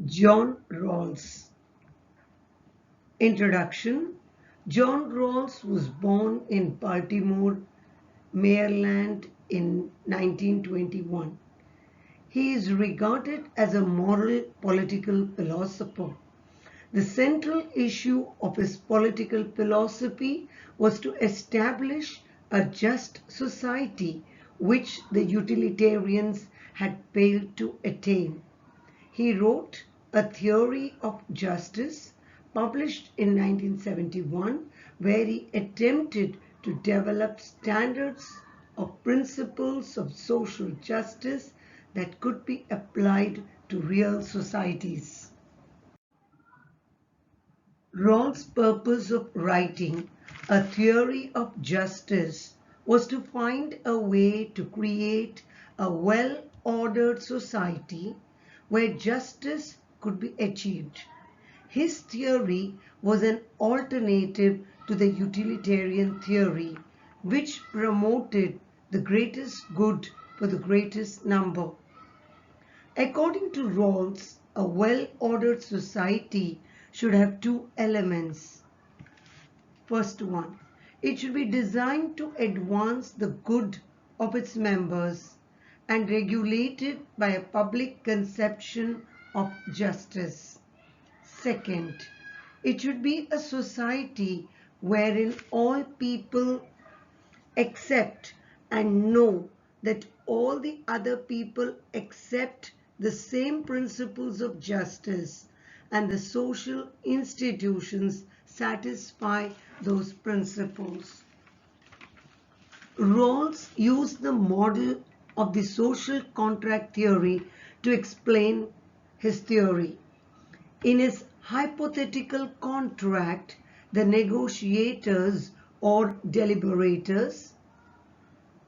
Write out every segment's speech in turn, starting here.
John Rawls. Introduction. John Rawls was born in Baltimore, Maryland in 1921. He is regarded as a moral political philosopher. The central issue of his political philosophy was to establish a just society which the utilitarians had failed to attain. He wrote A Theory of Justice, published in 1971, where he attempted to develop standards of principles of social justice that could be applied to real societies. Rawls' purpose of writing A Theory of Justice was to find a way to create a well-ordered society where justice could be achieved. His theory was an alternative to the utilitarian theory, which promoted the greatest good for the greatest number. According to Rawls, a well-ordered society should have two elements. First one, it should be designed to advance the good of its members and regulated by a public conception of justice. Second, it should be a society wherein all people accept and know that all the other people accept the same principles of justice and the social institutions satisfy those principles. Rawls used the model of the social contract theory to explain his theory. In his hypothetical contract, the negotiators or deliberators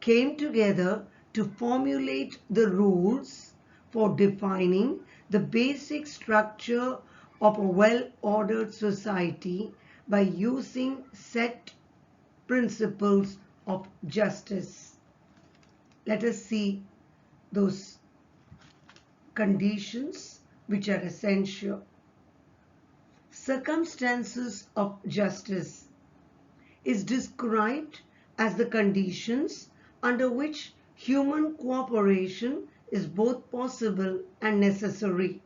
came together to formulate the rules for defining the basic structure of a well-ordered society by using set principles of justice. Let us see those conditions which are essential. Circumstances of justice is described as the conditions under which human cooperation is both possible and necessary.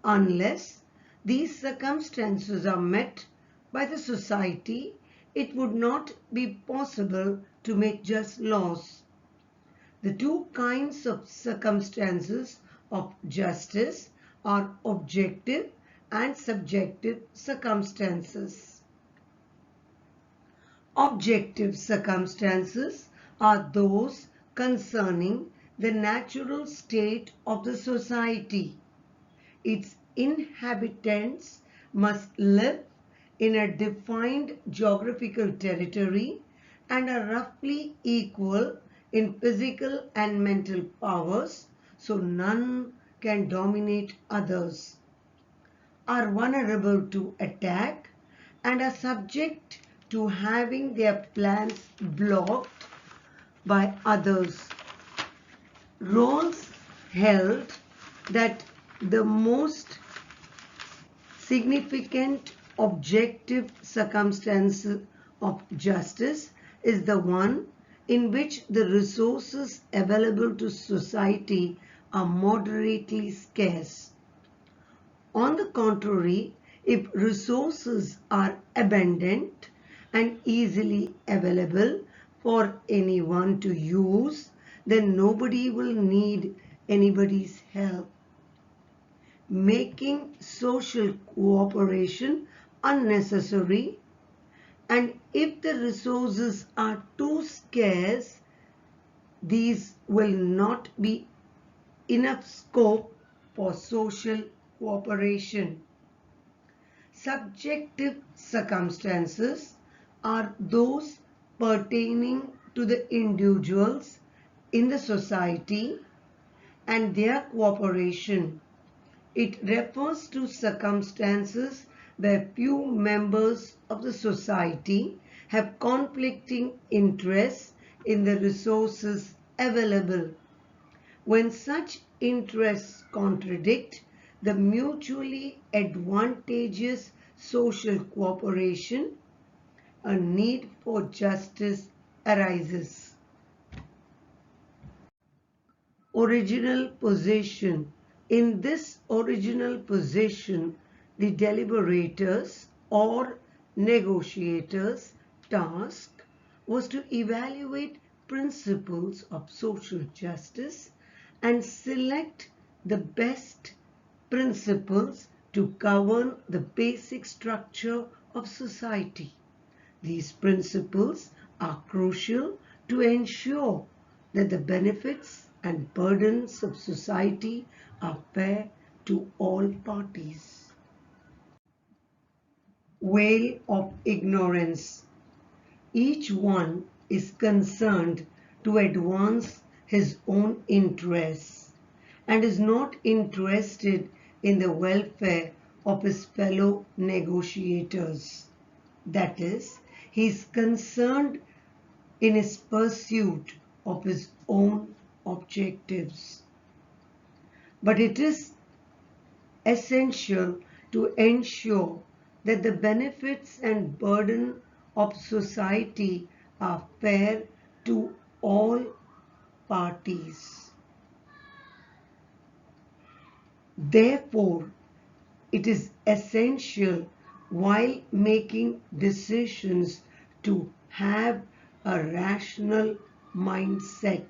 Unless these circumstances are met by the society, it would not be possible to make just laws. The two kinds of circumstances of justice are objective and subjective circumstances. Objective circumstances are those concerning the natural state of the society. Its inhabitants must live in a defined geographical territory and are roughly equal in physical and mental powers, so none can dominate others, are vulnerable to attack, and are subject to having their plans blocked by others. Rawls held that the most significant objective circumstance of justice is the one in which the resources available to society are moderately scarce. On the contrary, if resources are abundant and easily available for anyone to use, then nobody will need anybody's help, making social cooperation unnecessary. And if the resources are too scarce, these will not be enough scope for social cooperation. Subjective circumstances are those pertaining to the individuals in the society and their cooperation. It refers to circumstances where few members of the society have conflicting interests in the resources available. When such interests contradict, the mutually advantageous social cooperation, a need for justice arises. Original possession. In this original possession, the deliberators or negotiators' task was to evaluate principles of social justice and select the best principles to govern the basic structure of society. These principles are crucial to ensure that the benefits and burdens of society are fair to all parties. Veil of ignorance. Each one is concerned to advance his own interests and is not interested in the welfare of his fellow negotiators. That is, he is concerned in his pursuit of his own objectives. But it is essential to ensure that the benefits and burden of society are fair to all parties. Therefore, it is essential while making decisions to have a rational mindset.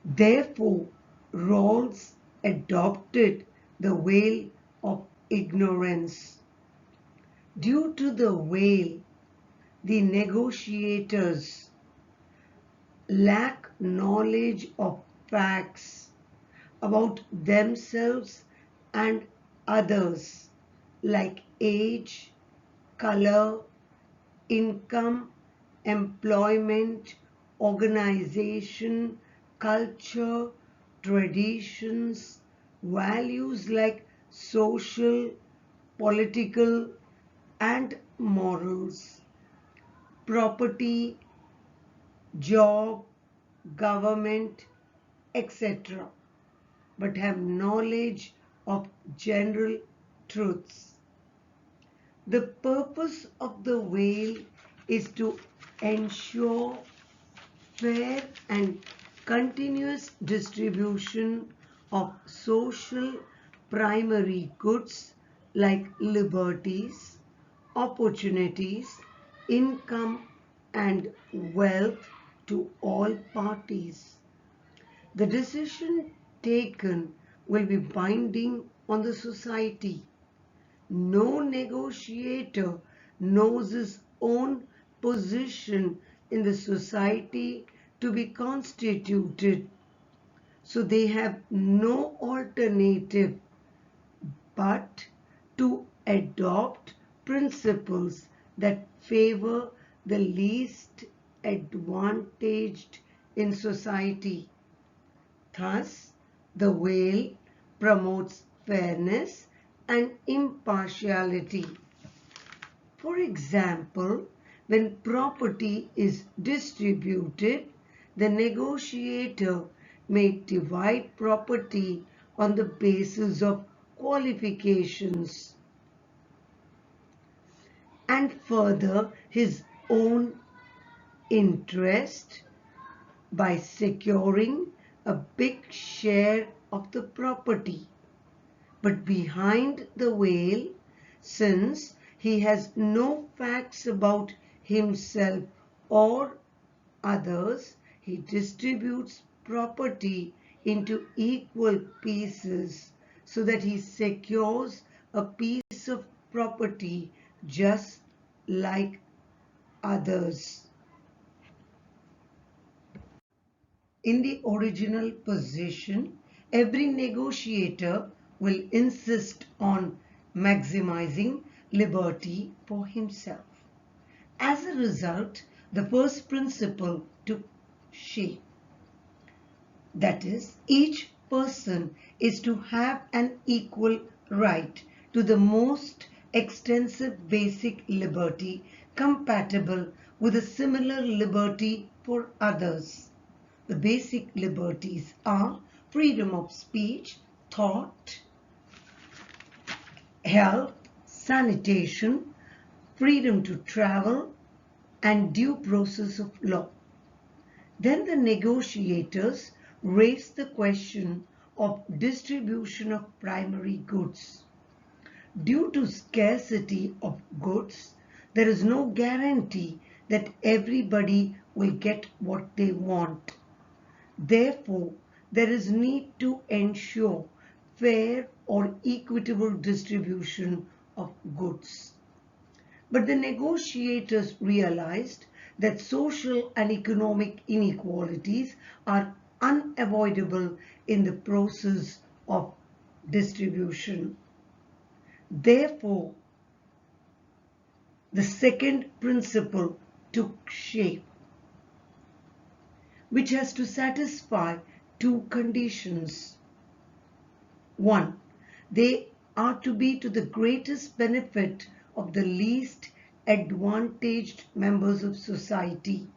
Therefore, Rawls adopted the veil of ignorance. Due to the veil, the negotiators lack knowledge of facts about themselves and others like age, color, income, employment, organization, culture, traditions, values like social, political, and morals, property, job, government, etc., but have knowledge of general truths. The purpose of the veil is to ensure fair and continuous distribution of social primary goods like liberties, opportunities, income, and wealth to all parties. The decision taken will be binding on the society. No negotiator knows his own position in the society to be constituted, so they have no alternative but to adopt principles that favor the least advantaged in society. Thus, the veil promotes fairness and impartiality. For example, when property is distributed, the negotiator may divide property on the basis of qualifications and further his own interest by securing a big share of the property. But behind the veil, since he has no facts about himself or others, he distributes property into equal pieces so that he secures a piece of property just like others. In the original position, every negotiator will insist on maximizing liberty for himself. As a result, the first principle took shape. That is, each person is to have an equal right to the most extensive basic liberty compatible with a similar liberty for others. The basic liberties are freedom of speech, thought, health, sanitation, freedom to travel, and due process of law. Then the negotiators raised the question of distribution of primary goods. Due to scarcity of goods, there is no guarantee that everybody will get what they want. Therefore, there is need to ensure fair or equitable distribution of goods. But the negotiators realized that social and economic inequalities are unavoidable in the process of distribution. Therefore, the second principle took shape, which has to satisfy two conditions. One, they are to be to the greatest benefit of the least advantaged members of society.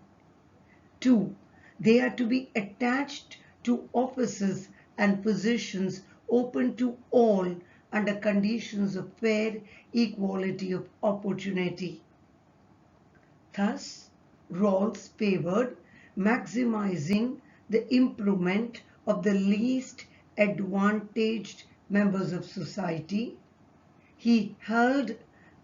Two, they are to be attached to offices and positions open to all under conditions of fair equality of opportunity. Thus, Rawls favored maximizing the improvement of the least advantaged members of society. He held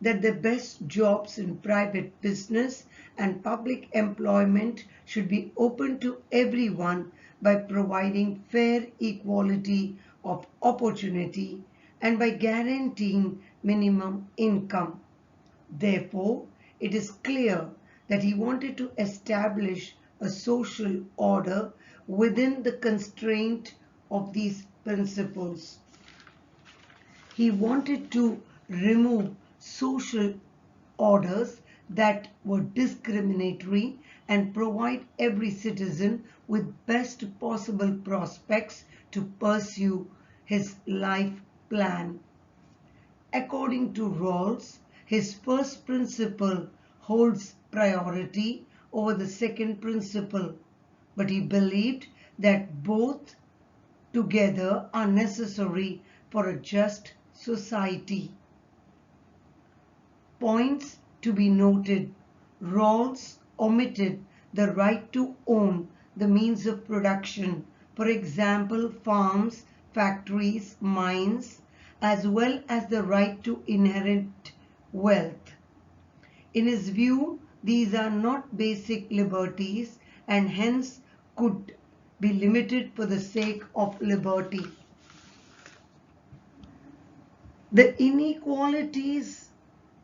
that the best jobs in private business and public employment should be open to everyone by providing fair equality of opportunity and by guaranteeing minimum income. Therefore, it is clear that he wanted to establish a social order within the constraint of these principles. He wanted to remove social orders that were discriminatory and provide every citizen with best possible prospects to pursue his life plan. According to Rawls, his first principle holds priority over the second principle, but he believed that both together are necessary for a just society. Points to be noted. Rawls omitted the right to own the means of production, for example, farms, factories, mines, as well as the right to inherit wealth. In his view, these are not basic liberties and hence could be limited for the sake of liberty. The inequalities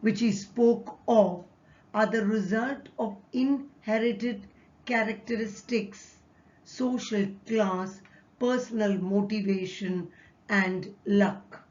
which he spoke of are the result of inherited characteristics, social class, personal motivation, and luck.